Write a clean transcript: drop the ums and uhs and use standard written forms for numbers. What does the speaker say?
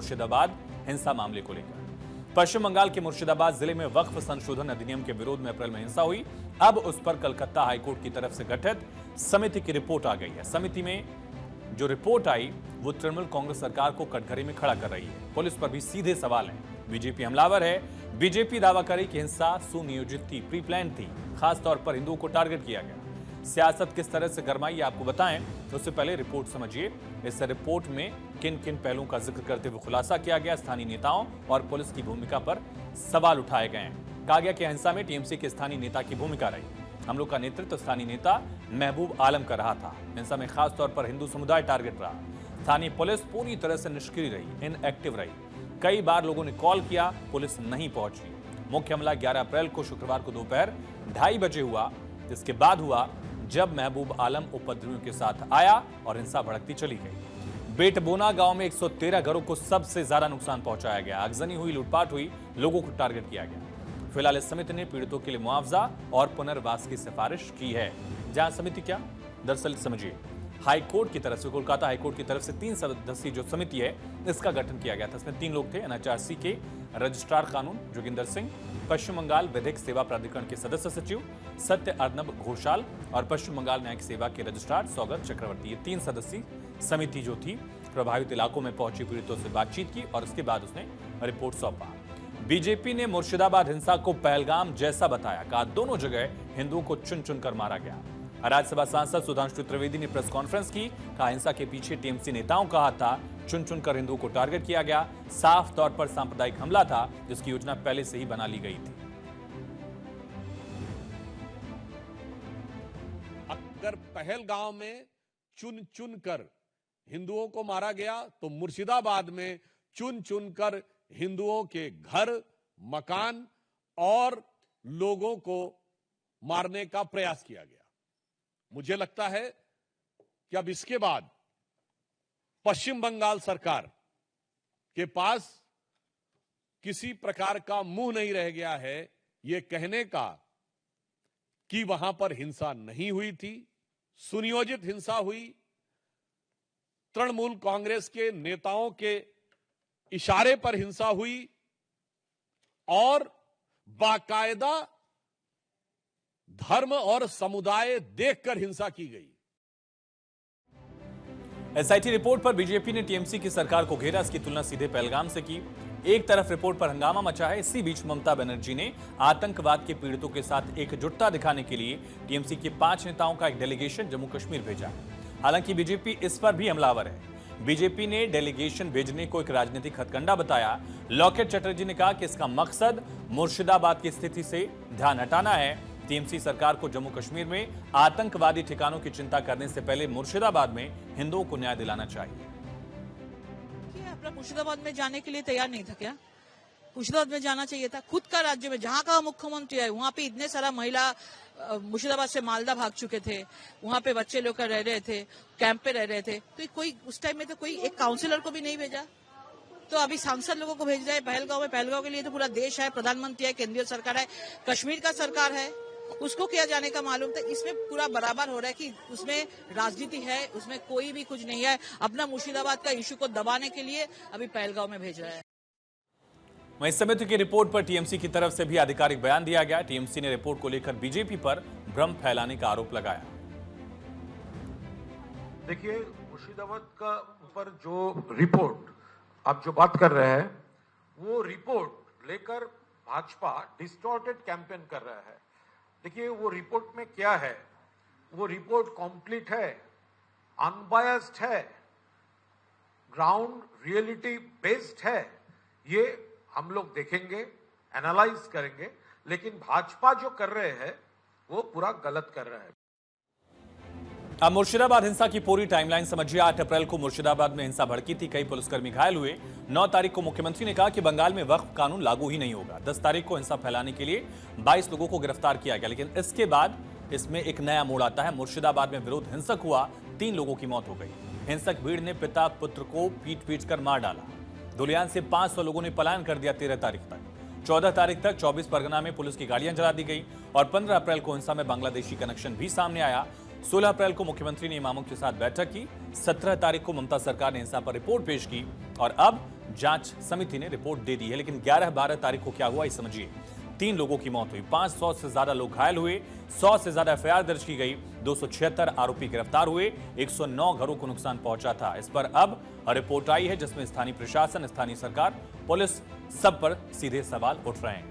मुर्शिदाबाद हिंसा मामले को लेकर। पश्चिम बंगाल के मुर्शिदाबाद जिले में वक्फ संशोधन अधिनियम के विरोध में अप्रैल में हिंसा हुई। अब उस पर कलकत्ता हाईकोर्ट की तरफ से गठित समिति की रिपोर्ट आ गई है। समिति में जो रिपोर्ट आई वो तृणमूल कांग्रेस सरकार को कटघरे में खड़ा कर रही है। पुलिस पर भी सीधे सवाल हैं। बीजेपी हमलावर है। बीजेपी दावा करे कि हिंसा सुनियोजित थी, प्री प्लान थी, खासतौर पर हिंदुओं को टारगेट किया गया। सियासत किस तरह से गरमाई ये आपको बताएं, उससे पहले रिपोर्ट समझिए। इस रिपोर्ट में किन किन पहलुओं का जिक्र करते हुए खुलासा किया गया, स्थानीय नेताओं और पुलिस की भूमिका पर सवाल उठाए गए हैं। कहा गया कि हिंसा में टीएमसी के स्थानीय नेता की भूमिका रही। हमलों का नेतृत्व स्थानीय नेता महबूब आलम कर रहा था। हिंसा में खासतौर पर हिंदू समुदाय टारगेट रहा। स्थानीय पुलिस पूरी तरह से निष्क्रिय रही, इनएक्टिव रही। कई बार लोगों ने कॉल किया, पुलिस नहीं पहुंची। मुख्य हमला 11 अप्रैल को शुक्रवार को दोपहर 2:30 बजे हुआ। इसके बाद हुआ जब महबूब आलम उपद्रवियों के साथ आया और हिंसा भड़कती चली गई। बेटबोना गांव में 113 घरों को सबसे ज्यादा नुकसान पहुंचाया गया। आगजनी हुई, लूटपाट हुई, लोगों को टारगेट किया गया। फिलहाल इस समिति ने पीड़ितों के लिए मुआवजा और पुनर्वास की सिफारिश की है। जहां समिति क्या, दरअसल समझिए, हाईकोर्ट की तरफ से, कोलकाता हाईकोर्ट की तरफ से 3 सदस्यीय जो समिति है इसका गठन किया गया था। इसमें 3 लोग थे। एनएचआरसी के रजिस्ट्रार कानून जोगिंदर सिंह, पश्चिम बंगाल विधिक सेवा प्राधिकरण के सदस्य सचिव सत्य अर्नब घोषाल और पश्चिम बंगाल न्यायिक सेवा के रजिस्ट्रार सौगत चक्रवर्ती। ये 3 सदस्यीय समिति जो थी प्रभावित इलाकों में पहुंची, पीड़ितों से बातचीत की और उसके बाद उसने रिपोर्ट सौंपा। बीजेपी ने मुर्शिदाबाद हिंसा को पहलगाम जैसा बताया। कहा दोनों जगह हिंदुओं को चुन चुनकर मारा गया। राज्यसभा सांसद सुधांशु त्रिवेदी ने प्रेस कॉन्फ्रेंस की। कहा हिंसा के पीछे टीएमसी नेताओं का हाथ था। चुन चुनकर हिंदुओं को टारगेट किया गया। साफ तौर पर सांप्रदायिक हमला था जिसकी योजना पहले से ही बना ली गई थी। अगर पहलगाम में चुन चुन कर हिंदुओं को मारा गया तो मुर्शिदाबाद में चुन चुन कर हिंदुओं के घर, मकान और लोगों को मारने का प्रयास किया गया। मुझे लगता है कि अब इसके बाद पश्चिम बंगाल सरकार के पास किसी प्रकार का मुंह नहीं रह गया है यह कहने का कि वहां पर हिंसा नहीं हुई थी, सुनियोजित हिंसा हुई, तृणमूल कांग्रेस के नेताओं के इशारे पर हिंसा हुई और बाकायदा धर्म और समुदाय देखकर हिंसा की गई। एसआईटी रिपोर्ट पर बीजेपी ने टीएमसी की सरकार को घेरा। इसकी तुलना सीधे पहलगाम से की। एक तरफ रिपोर्ट पर हंगामा मचा है, इसी बीच ममता बनर्जी ने आतंकवाद के पीड़ितों के साथ एकजुटता दिखाने के लिए टीएमसी के 5 नेताओं का एक डेलीगेशन जम्मू कश्मीर भेजा। हालांकि बीजेपी इस पर भी हमलावर है। बीजेपी ने डेलीगेशन भेजने को एक राजनीतिक हथकंडा बताया। लॉकेट चटर्जी ने कहा कि इसका मकसद मुर्शिदाबाद की स्थिति से ध्यान हटाना है। टीएमसी सरकार को जम्मू कश्मीर में आतंकवादी ठिकानों की चिंता करने से पहले मुर्शिदाबाद में हिंदुओं को न्याय दिलाना चाहिए। अपना मुर्शिदाबाद में जाने के लिए तैयार नहीं था क्या? मुर्शिदाबाद में जाना चाहिए था। खुद का राज्य में जहां का मुख्यमंत्री है वहां पे इतने सारा महिला मुर्शिदाबाद से मालदा भाग चुके थे, वहां पे बच्चे लोग रह रहे थे, कैंप पे रह रहे थे। तो कोई उस टाइम में तो कोई एक काउंसिलर को भी नहीं भेजा, तो अभी सांसद लोगों को भेज रहे हैं पहलगांव में। पहलगांव के लिए तो पूरा देश है, प्रधानमंत्री है, केंद्रीय सरकार है, कश्मीर का सरकार है, उसको किया जाने का मालूम था। इसमें पूरा बराबर हो रहा है कि उसमें राजनीति है, उसमें कोई भी कुछ नहीं है। अपना मुर्शिदाबाद का इशू को दबाने के लिए अभी पहलगांव में भेज रहा है। वहीं समिति की रिपोर्ट पर टीएमसी की तरफ से भी आधिकारिक बयान दिया गया। टीएमसी ने रिपोर्ट को लेकर बीजेपी पर भ्रम फैलाने का आरोप लगाया। देखिए, मुर्शिदाबाद का ऊपर जो रिपोर्ट आप जो बात कर रहे हैं वो रिपोर्ट लेकर भाजपा डिस्टॉर्टेड कैंपेन कर रहा है। देखिए, वो रिपोर्ट में क्या है, वो रिपोर्ट कंप्लीट है, अनबायस्ड है, ग्राउंड रियलिटी बेस्ड है। ये हम लोग देखेंगे, एनालाइज करेंगे, लेकिन भाजपा जो कर रहे हैं वो पूरा गलत कर रहा है। अब मुर्शिदाबाद हिंसा की पूरी टाइमलाइन समझिए। 8 अप्रैल को मुर्शिदाबाद में हिंसा भड़की थी, कई पुलिसकर्मी घायल हुए। 9 तारीख को मुख्यमंत्री ने कहा कि बंगाल में वक्फ कानून लागू ही नहीं होगा। 10 तारीख को हिंसा फैलाने के लिए 22 लोगों को गिरफ्तार किया गया, लेकिन इसके बाद इसमें एक नया मोड़ आता है। मुर्शिदाबाद में विरोध हिंसक हुआ, 3 लोगों की मौत हो गई। हिंसक भीड़ ने पिता पुत्र को पीट पीट कर मार डाला। धुलियान से 500 लोगों ने पलायन कर दिया 13 तारीख तक। 14 तारीख तक 24 परगना में पुलिस की गाड़ियां जला दी गई और 15 अप्रैल को हिंसा में बांग्लादेशी कनेक्शन भी सामने आया। 16 अप्रैल को मुख्यमंत्री ने इमामों के साथ बैठक की। 17 तारीख को ममता सरकार ने हिंसा पर रिपोर्ट पेश की और अब जांच समिति ने रिपोर्ट दे दी है। लेकिन 11-12 तारीख को क्या हुआ, ये समझिए। 3 लोगों की मौत हुई, 500 से ज्यादा लोग घायल हुए, 100 से ज्यादा एफआईआर दर्ज की गई, 276 आरोपी गिरफ्तार हुए, 109 घरों को नुकसान पहुंचा था। इस पर अब रिपोर्ट आई है जिसमें स्थानीय प्रशासन, स्थानीय सरकार, पुलिस सब पर सीधे सवाल उठ रहे हैं।